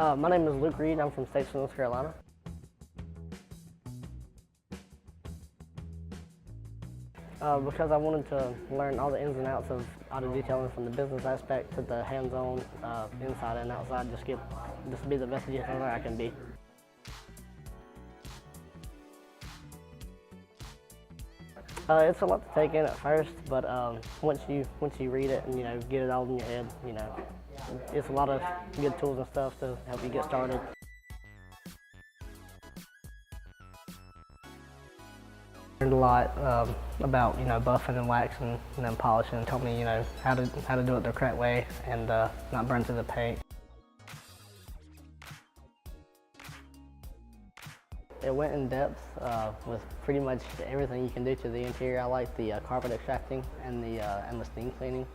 My name is Luke Reid. I'm from Statesville, North Carolina. Because I wanted to learn all the ins and outs of auto detailing, from the business aspect to the hands-on, inside and outside, just be the best detailer I can be. It's a lot to take in at first, but once you read it and get it all in your head, it's a lot of good tools and stuff to help you get started. Learned a lot about buffing and waxing and then polishing, and taught me how to do it the correct way and not burn through the paint. It went in depth with pretty much everything you can do to the interior. I like the carpet extracting and the steam cleaning.